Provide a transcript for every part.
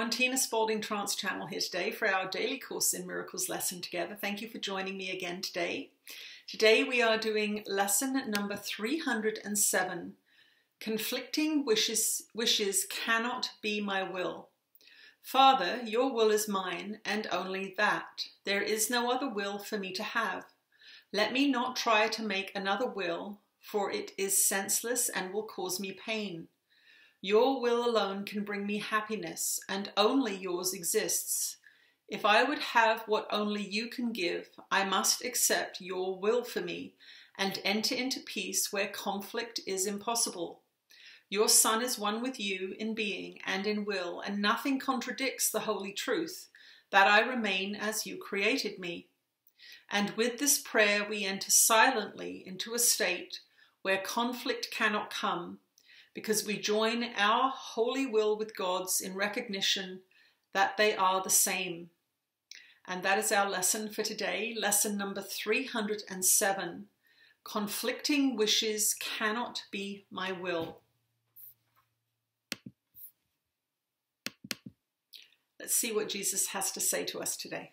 everyone, Tina Spalding Trance Channel here today for our daily Course in Miracles lesson together. Thank you for joining me again today. Today we are doing lesson number 307. Conflicting wishes cannot be my will. Father, your will is mine, and only that. There is no other will for me to have. Let me not try to make another will, for it is senseless and will cause me pain. Your will alone can bring me happiness, and only yours exists. If I would have what only you can give, I must accept your will for me and enter into peace where conflict is impossible. Your Son is one with you in being and in will, and nothing contradicts the holy truth, that I remain as you created me. And with this prayer we enter silently into a state where conflict cannot come, because we join our holy will with God's in recognition that they are the same. And that is our lesson for today, lesson number 307. Conflicting wishes cannot be my will. Let's see what Jesus has to say to us today.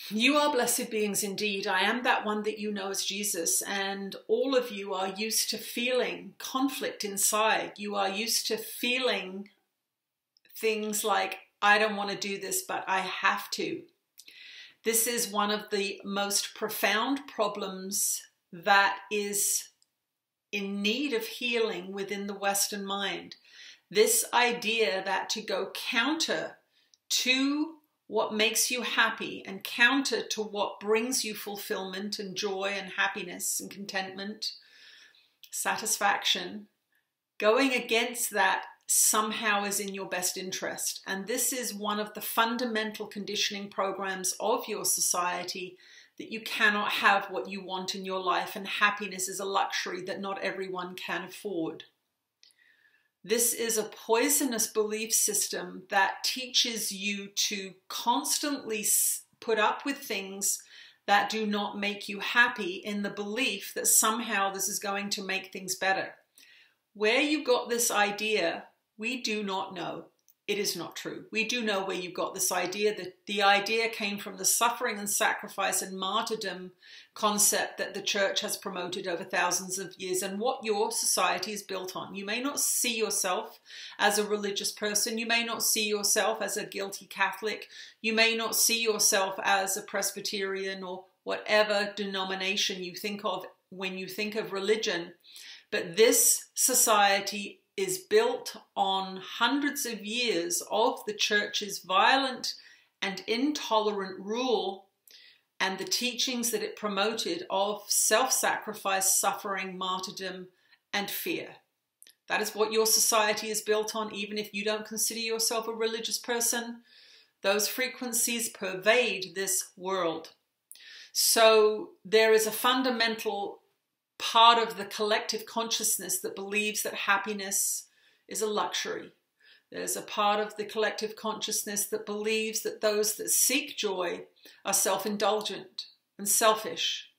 You are blessed beings indeed. I am that one that you know as Jesus, and all of you are used to feeling conflict inside. You are used to feeling things like, I don't want to do this, but I have to. This is one of the most profound problems that is in need of healing within the Western mind. This idea that to go counter to what makes you happy and counter to what brings you fulfillment and joy and happiness and contentment, satisfaction, going against that somehow is in your best interest. And this is one of the fundamental conditioning programs of your society, that you cannot have what you want in your life, and happiness is a luxury that not everyone can afford. This is a poisonous belief system that teaches you to constantly put up with things that do not make you happy in the belief that somehow this is going to make things better. Where you got this idea, we do not know. It is not true. We do know where you got this idea. The idea came from the suffering and sacrifice and martyrdom concept that the church has promoted over thousands of years, and what your society is built on. You may not see yourself as a religious person. You may not see yourself as a guilty Catholic. You may not see yourself as a Presbyterian or whatever denomination you think of when you think of religion. But this society is built on hundreds of years of the church's violent and intolerant rule and the teachings that it promoted of self-sacrifice, suffering, martyrdom, and fear. That is what your society is built on, even if you don't consider yourself a religious person. Those frequencies pervade this world. So there is a fundamental part of the collective consciousness that believes that happiness is a luxury. There's a part of the collective consciousness that believes that those that seek joy are self-indulgent and selfish.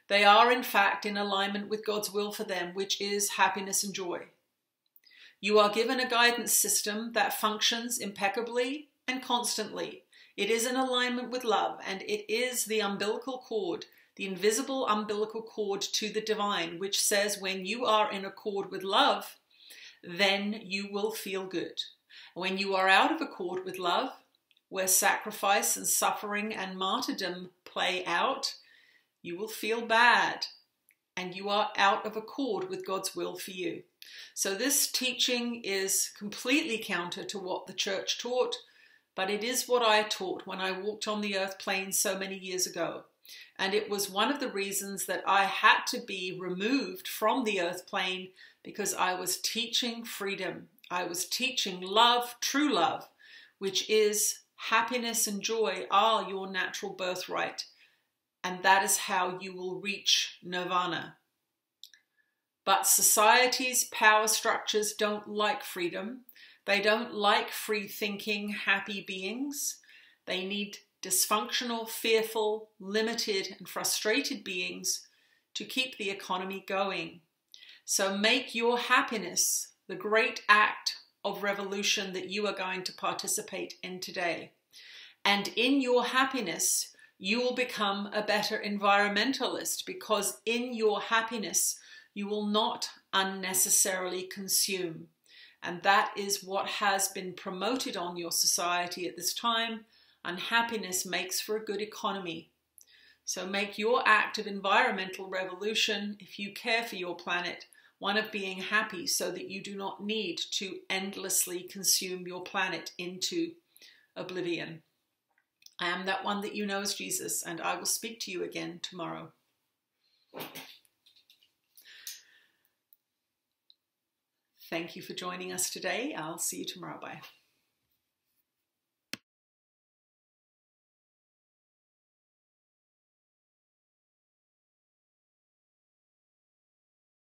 They are in fact in alignment with God's will for them, which is happiness and joy. You are given a guidance system that functions impeccably and constantly. It is in alignment with love, and it is the umbilical cord, the invisible umbilical cord to the divine, which says when you are in accord with love, then you will feel good. When you are out of accord with love, where sacrifice and suffering and martyrdom play out, you will feel bad, and you are out of accord with God's will for you. So this teaching is completely counter to what the church taught, but it is what I taught when I walked on the earth plane so many years ago. And it was one of the reasons that I had to be removed from the earth plane, because I was teaching freedom. I was teaching love, true love, which is happiness and joy are your natural birthright. And that is how you will reach nirvana. But society's power structures don't like freedom. They don't like free thinking, happy beings. They need dysfunctional, fearful, limited, and frustrated beings to keep the economy going. So make your happiness the great act of revolution that you are going to participate in today. And in your happiness, you will become a better environmentalist, because in your happiness, you will not unnecessarily consume. And that is what has been promoted on your society at this time. Unhappiness makes for a good economy. So make your act of environmental revolution, if you care for your planet, one of being happy, so that you do not need to endlessly consume your planet into oblivion. I am that one that you know as Jesus, and I will speak to you again tomorrow. Thank you for joining us today. I'll see you tomorrow. Bye.